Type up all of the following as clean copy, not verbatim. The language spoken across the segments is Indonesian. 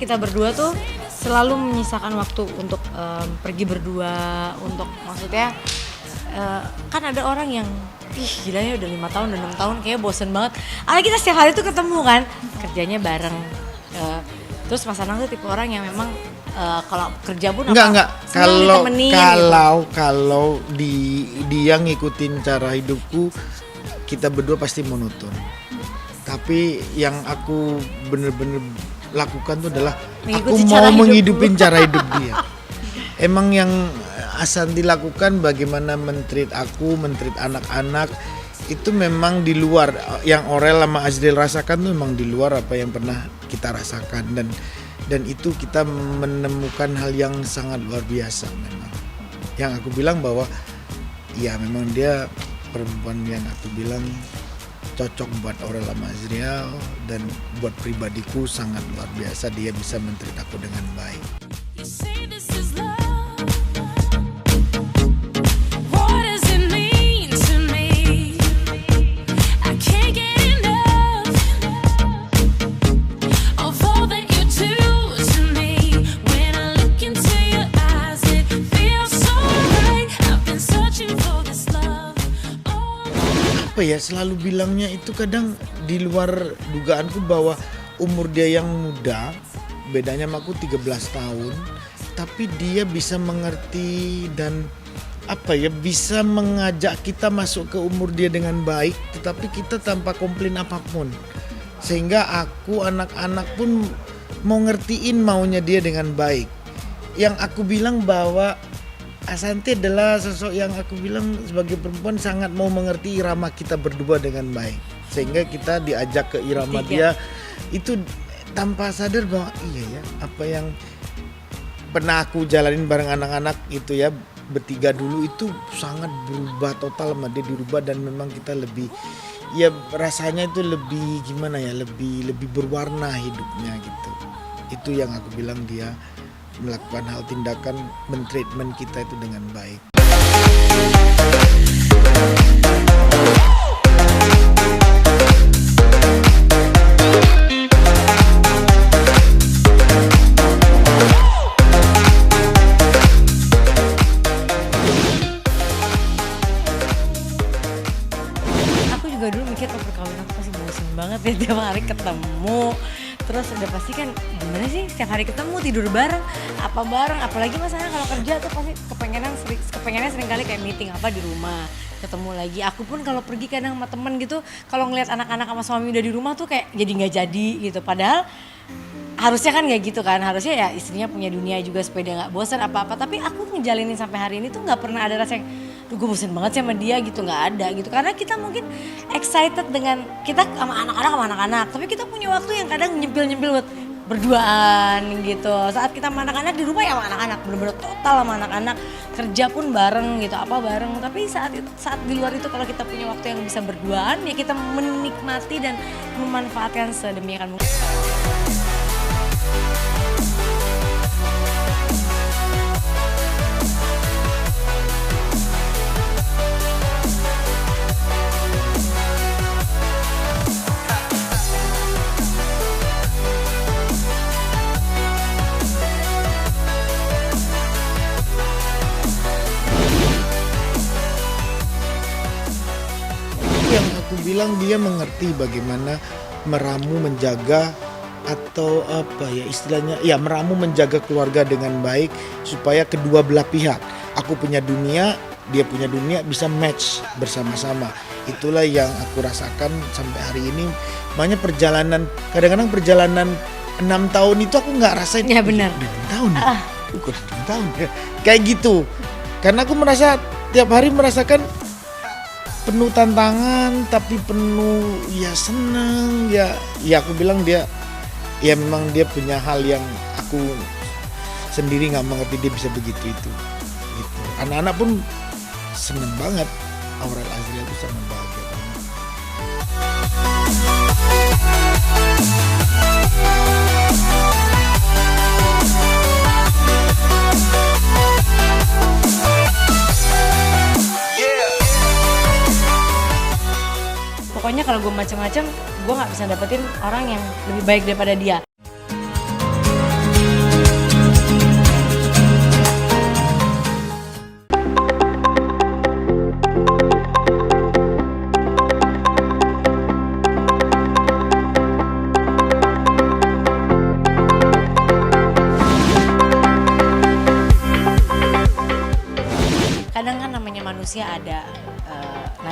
kita berdua tuh selalu menyisakan waktu untuk pergi berdua, untuk maksudnya kan ada orang yang gila ya udah 5 tahun, udah 6 tahun kayak bosen banget. Karena kita setiap hari tuh ketemu kan, kerjanya bareng. Terus Mas Anang tuh tipe orang yang memang kalau kerja pun enggak. Gitu. Kalau dia ngikutin cara hidupku, kita berdua pasti monoton. Tapi yang aku bener-bener lakukan tuh adalah aku mau menghidupin cara hidup dia. Emang yang Asanti lakukan bagaimana men-treat aku, men-treat anak-anak itu memang di luar yang Aurel sama Azril rasakan tuh memang di luar apa yang pernah kita rasakan, dan itu kita menemukan hal yang sangat luar biasa memang. Yang aku bilang bahwa ya memang dia perempuan yang aku bilang cocok buat Aurel sama Azriel, dan buat pribadiku sangat luar biasa dia bisa men-treat aku dengan baik. Ya selalu bilangnya itu kadang di luar dugaanku bahwa umur dia yang muda, bedanya sama aku 13 tahun, tapi dia bisa mengerti dan bisa mengajak kita masuk ke umur dia dengan baik, tetapi kita tanpa komplain apapun, sehingga aku anak-anak pun mau ngertiin maunya dia dengan baik. Yang aku bilang bahwa Asanti adalah sosok yang aku bilang sebagai perempuan sangat mau mengerti irama kita berdua dengan baik, sehingga kita diajak ke irama dia itu tanpa sadar bahwa iya ya, apa yang pernah aku jalanin bareng anak-anak itu ya bertiga dulu itu sangat berubah total sama dia, dirubah, dan memang kita lebih ya rasanya itu lebih gimana ya, lebih berwarna hidupnya gitu. Itu yang aku bilang dia melakukan hal tindakan men-treatment kita itu dengan baik. Aku juga dulu mikir perkawinan aku pasti bosan banget ya tiap hari ketemu. Terus udah pasti kan gimana sih setiap hari ketemu, tidur bareng, apalagi masalahnya kalau kerja tuh pasti kepengennya sering kali kayak meeting apa di rumah, ketemu lagi. Aku pun kalau pergi kadang sama temen gitu, kalau ngeliat anak-anak sama suami udah di rumah tuh kayak jadi nggak jadi gitu. Padahal harusnya kan nggak gitu kan, harusnya ya istrinya punya dunia juga supaya dia nggak bosan apa-apa. Tapi aku ngejalinin sampai hari ini tuh nggak pernah ada rasa yang duh gue bosan banget sih sama dia gitu, nggak ada gitu. Karena kita mungkin excited dengan kita sama anak-anak, tapi kita punya waktu yang kadang nyempil buat berduaan gitu. Saat kita sama anak-anak di rumah ya sama anak-anak, bener-bener total sama anak-anak, kerja pun bareng gitu, apa bareng. Tapi saat di luar itu kalau kita punya waktu yang bisa berduaan ya kita menikmati dan memanfaatkan sedemikian mungkin. Yang aku bilang dia mengerti bagaimana meramu, menjaga, atau apa ya istilahnya, ya meramu menjaga keluarga dengan baik supaya kedua belah pihak, aku punya dunia, dia punya dunia, bisa match bersama-sama. Itulah yang aku rasakan sampai hari ini. Makanya kadang-kadang perjalanan 6 tahun itu aku nggak rasain. Ya benar. 6 tahun ya? Kurang 6 tahun ya. Kayak gitu. Karena aku merasa tiap hari merasakan penuh tantangan tapi penuh ya senang ya aku bilang dia ya memang dia punya hal yang aku sendiri nggak mengerti dia bisa begitu itu gitu. Anak-anak pun seneng banget, Aurel Azriel itu sangat bahagia banget. Pokoknya kalau gue macam-macam, gue nggak bisa dapetin orang yang lebih baik daripada dia.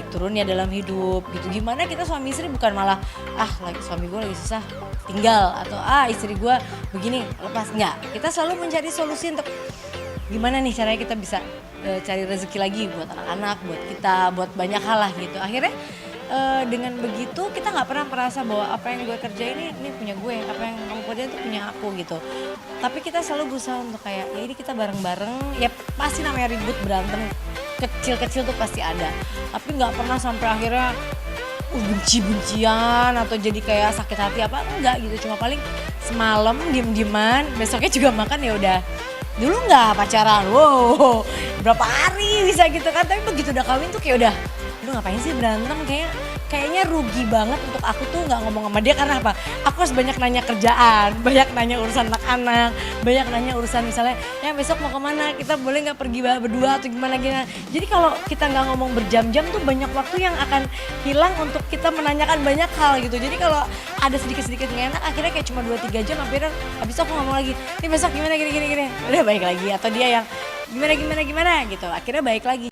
naik turunnya dalam hidup gitu. Gimana kita suami istri bukan malah lagi suami gue lagi susah tinggal, atau istri gue begini lepas, enggak. Kita selalu mencari solusi untuk gimana nih caranya kita bisa cari rezeki lagi buat anak-anak, buat kita, buat banyak hal lah gitu. Akhirnya dengan begitu kita nggak pernah merasa bahwa apa yang gue kerjain ini punya gue, apa yang kamu kerjain itu punya aku gitu. Tapi kita selalu berusaha untuk kayak ya ini kita bareng-bareng, ya pasti namanya ribut berantem kecil-kecil tuh pasti ada. Tapi nggak pernah sampai akhirnya benci-bencian atau jadi kayak sakit hati apa, enggak gitu. Cuma paling semalam diem-dieman, besoknya juga makan ya udah. Dulu nggak pacaran, wow berapa hari bisa gitu kan, tapi begitu udah kawin tuh kayak udah, lu ngapain sih berantem, kayaknya rugi banget untuk aku tuh nggak ngomong sama dia. Karena apa? Aku harus banyak nanya kerjaan, banyak nanya urusan anak-anak, banyak nanya urusan misalnya ya besok mau kemana, kita boleh nggak pergi berdua atau gimana. Jadi kalau kita nggak ngomong berjam-jam tuh banyak waktu yang akan hilang untuk kita menanyakan banyak hal gitu. Jadi kalau ada sedikit-sedikit nggak enak, akhirnya kayak cuma 2-3 jam, akhirnya habis itu aku ngomong lagi, nih besok gimana gini, udah baik lagi. Atau dia yang gimana gitu, akhirnya baik lagi.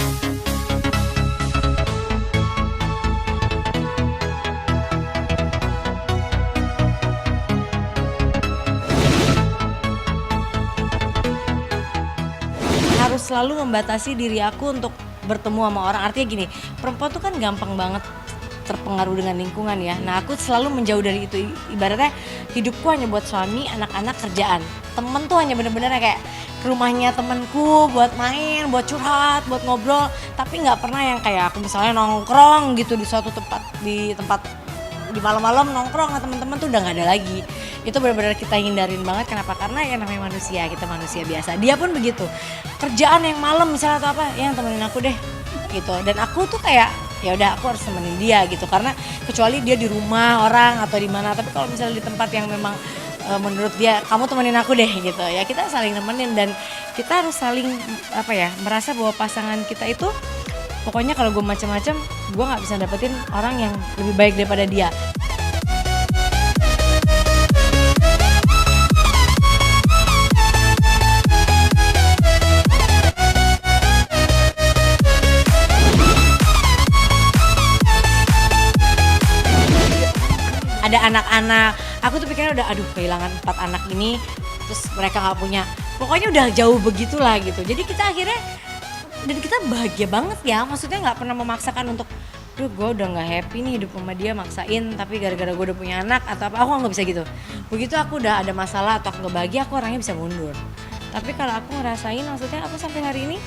Harus selalu membatasi diri aku untuk bertemu sama orang. Artinya gini, perempuan tuh kan gampang banget terpengaruh dengan lingkungan ya. Nah aku selalu menjauh dari itu. Ibaratnya hidupku hanya buat suami, anak-anak, kerjaan. Temen tuh hanya bener-bener kayak ke rumahnya temenku buat main, buat curhat, buat ngobrol. Tapi nggak pernah yang kayak aku misalnya nongkrong gitu di suatu tempat, di malam-malam nongkrong sama teman-teman tuh udah nggak ada lagi. Itu benar-benar kita hindarin banget. Kenapa? Karena ya namanya manusia, kita manusia biasa. Dia pun begitu. Kerjaan yang malam misalnya atau apa, yang temenin aku deh gitu. Dan aku tuh kayak ya udah aku harus temenin dia gitu. Karena kecuali dia di rumah orang atau di mana. Tapi kalau misalnya di tempat yang memang menurut dia kamu temenin aku deh gitu, ya kita saling temenin. Dan kita harus saling merasa bahwa pasangan kita itu pokoknya kalau gue macam-macam, gue nggak bisa dapetin orang yang lebih baik daripada dia. Ada anak-anak, aku tuh pikirnya udah kehilangan 4 anak ini, terus mereka nggak punya, pokoknya udah jauh begitulah gitu. Jadi kita akhirnya, dan kita bahagia banget ya, maksudnya nggak pernah memaksakan untuk, gue udah nggak happy nih hidup sama dia, maksain tapi gara-gara gue udah punya anak atau apa, aku nggak bisa gitu. Begitu aku udah ada masalah atau aku nggak bahagia, aku orangnya bisa mundur. Tapi kalau aku ngerasain, maksudnya aku sampai hari ini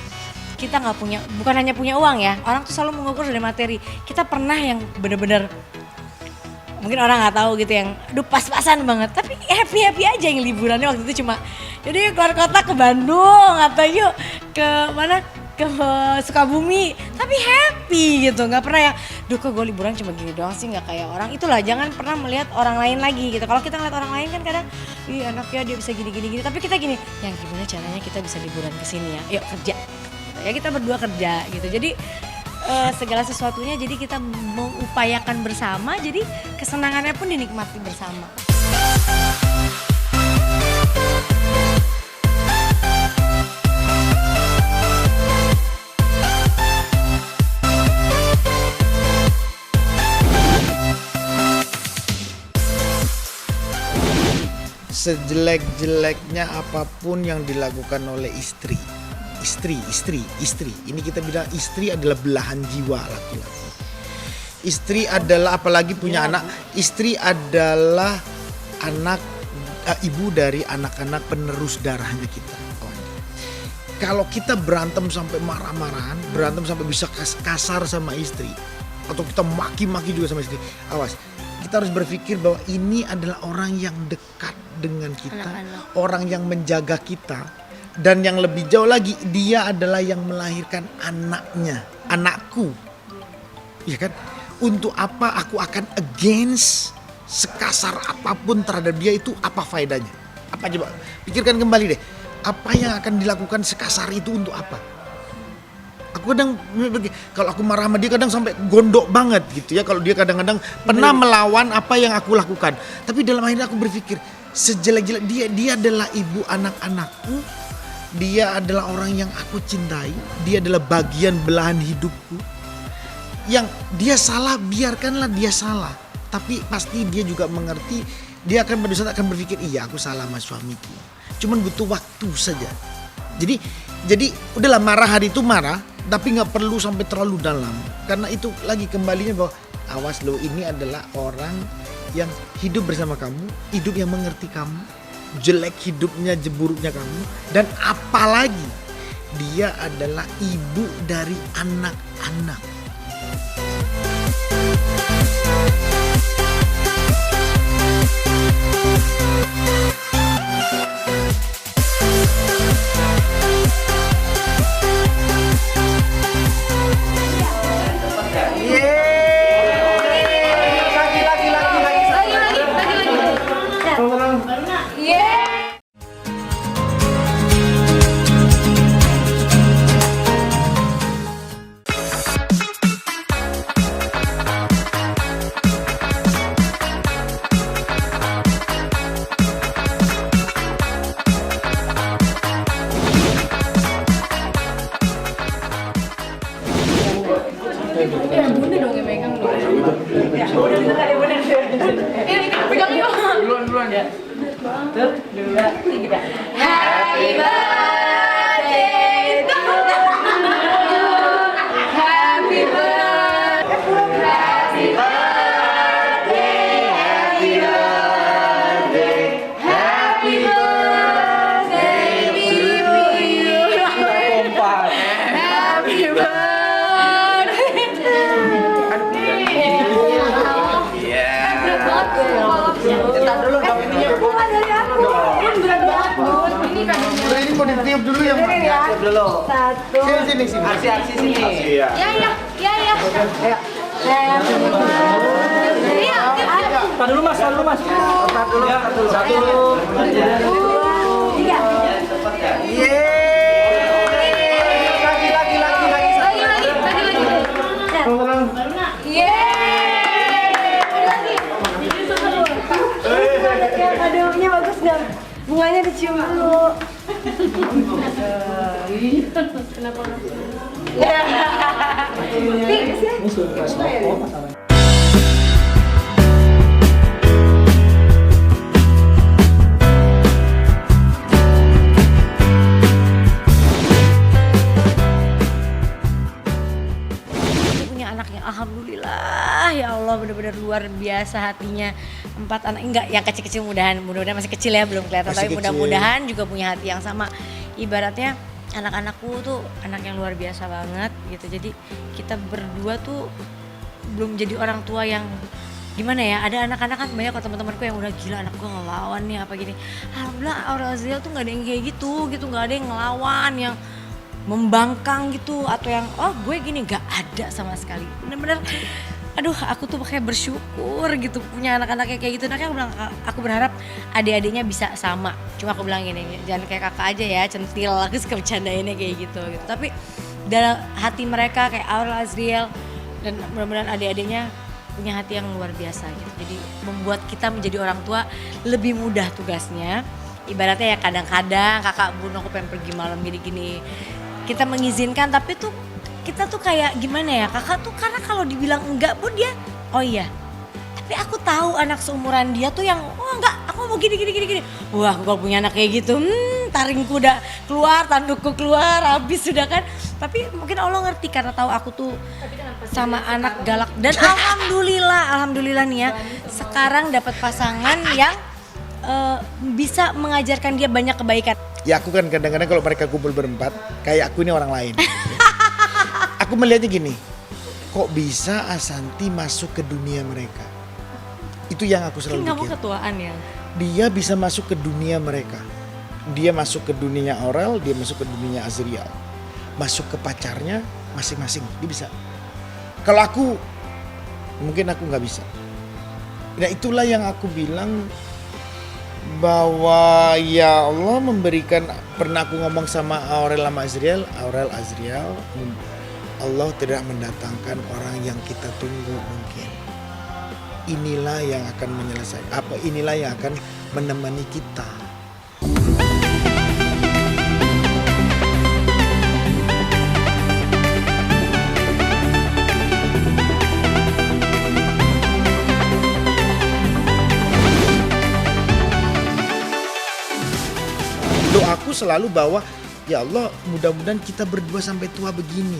kita nggak punya, bukan hanya punya uang ya, orang tuh selalu mengukur dari materi. Kita pernah yang bener-bener mungkin orang nggak tahu gitu, yang pas-pasan banget tapi happy aja, yang liburannya waktu itu cuma yaudah yuk keluar kota ke Bandung atau yuk ke mana, ke Sukabumi, tapi happy gitu. Nggak pernah yang kok gue liburan cuma gini doang sih, nggak kayak orang. Itulah, jangan pernah melihat orang lain lagi gitu. Kalau kita ngeliat orang lain kan kadang enak ya dia bisa gini, tapi kita gini, yang gimana caranya kita bisa liburan ke sini ya, yuk kerja ya, kita berdua kerja gitu. Jadi segala sesuatunya jadi kita mengupayakan bersama, jadi kesenangannya pun dinikmati bersama. Sejelek-jeleknya apapun yang dilakukan oleh istri, ini kita bilang istri adalah belahan jiwa laki-laki. Istri adalah, apalagi punya anak, istri adalah ibu dari anak-anak penerus darahnya kita. Kalau kita berantem sampai marah-marahan, berantem sampai bisa kasar sama istri, atau kita maki-maki juga sama istri, awas, kita harus berpikir bahwa ini adalah orang yang dekat dengan kita, orang yang menjaga kita. Dan yang lebih jauh lagi, dia adalah yang melahirkan anaknya, anakku, ya kan? Untuk apa aku akan against sekasar apapun terhadap dia? Itu apa faedahnya? Apa coba? Pikirkan kembali deh, apa yang akan dilakukan sekasar itu untuk apa? Aku kadang, kalau aku marah sama dia kadang sampai gondok banget gitu ya. Kalau dia kadang-kadang pernah melawan apa yang aku lakukan, tapi dalam akhirnya aku berpikir, sejelek-jelek dia adalah ibu anak-anakku. Dia adalah orang yang aku cintai. Dia adalah bagian belahan hidupku. yang dia salah biarkanlah dia salah, tapi pasti dia juga mengerti, dia akan pada saat akan berpikir iya aku salah sama suamiku, cuman butuh waktu saja. Jadi udahlah, marah hari itu marah, tapi nggak perlu sampai terlalu dalam, karena itu lagi kembalinya bahwa awas lo, ini adalah orang yang hidup bersama kamu, hidup yang mengerti kamu, jelek hidupnya, buruknya kamu, dan apalagi dia adalah ibu dari anak-anak. Bunda dong yang megang dong. Ya, bunda. Ini pegang yuk. Duluan ya. 1, 2, 3. Happy birthday to you. Happy birthday. Happy birthday. Happy birthday. Happy birthday to you. Happy birthday. Entar dulu dong ini ya. Bukan dari aku. Ini berat banget, Bun. Ini kandungnya. Ini mau ditiup dulu yang mana? Tiup dulu. 1. Sini. Aksi sini. Ya. Iya. Tar dulu Mas. Tar dulu. 1, 2, 3. Yeay. Lagi. Kadonya bagus nggak? Bunganya dicium dulu. Kenapa nggak? Punya anak yang alhamdulillah ya Allah, benar-benar luar biasa hatinya. 4 anak, enggak yang kecil-kecil, mudah-mudahan masih kecil ya, belum kelihatan, Masih tapi kecil. mudah-mudahan juga punya hati yang sama. Ibaratnya anak-anakku tuh anak yang luar biasa banget gitu. Jadi kita berdua tuh belum jadi orang tua yang gimana ya, ada anak-anak kan banyak kok teman-temanku yang udah gila anak gue ngelawan nih apa gini. Alhamdulillah Aurel Azriel tuh nggak ada yang kayak gitu, nggak ada yang ngelawan, yang membangkang gitu atau yang oh gue gini, nggak ada sama sekali. Bener-bener aduh aku tuh kayak bersyukur gitu punya anak-anak kayak gitu. Makanya aku berharap adik-adiknya bisa sama. Cuma aku bilang gini, jangan kayak kakak aja ya, centil. Aku suka bercandainnya kayak gitu. Tapi dalam hati mereka kayak Aurel Azriel, dan mudah-mudahan adik-adiknya punya hati yang luar biasa gitu. Jadi membuat kita menjadi orang tua lebih mudah tugasnya. Ibaratnya ya kadang-kadang kakak bun aku pengen pergi malam gini-gini, kita mengizinkan, tapi tuh kita tuh kayak gimana ya, kakak tuh karena kalau dibilang enggak pun dia oh iya. Tapi aku tahu anak seumuran dia tuh yang oh enggak, aku mau gini. Wah, aku kalau punya anak kayak gitu, taringku udah keluar, tandukku keluar, habis sudah kan. Tapi mungkin Allah ngerti karena tahu aku tuh sama anak galak. Dan alhamdulillah nih ya, sekarang dapat pasangan yang bisa mengajarkan dia banyak kebaikan. Ya aku kan kadang-kadang kalau mereka kumpul berempat, kayak aku ini orang lain. Aku melihatnya gini, kok bisa Asanti masuk ke dunia mereka? Itu yang aku selalu Kamu pikir. ketuaan ya. Dia bisa masuk ke dunia mereka. Dia masuk ke dunia Aurel, dia masuk ke dunia Azriel. Masuk ke pacarnya masing-masing, dia bisa. Kalau aku, mungkin aku nggak bisa. Nah itulah yang aku bilang bahwa ya Allah memberikan, pernah aku ngomong sama Aurel sama Azriel, Allah tidak mendatangkan orang yang kita tunggu mungkin. Inilah yang akan menyelesaikan, inilah yang akan menemani kita. selalu bahwa ya Allah mudah-mudahan kita berdua sampai tua begini.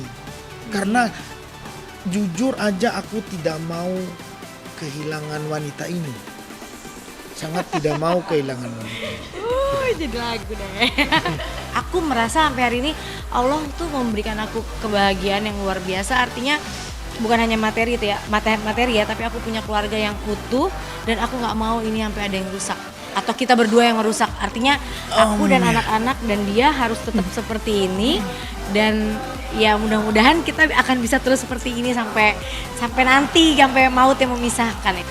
Karena jujur aja aku tidak mau kehilangan wanita ini. Sangat tidak mau kehilangan wanita. Jadi lagu deh. Aku merasa sampai hari ini Allah tuh memberikan aku kebahagiaan yang luar biasa. Artinya bukan hanya materi ya, tapi aku punya keluarga yang utuh dan aku nggak mau ini sampai ada yang rusak atau kita berdua yang merusak. Artinya aku dan anak-anak dan dia harus tetap seperti ini dan ya mudah-mudahan kita akan bisa terus seperti ini sampai nanti sampai maut yang memisahkan ya.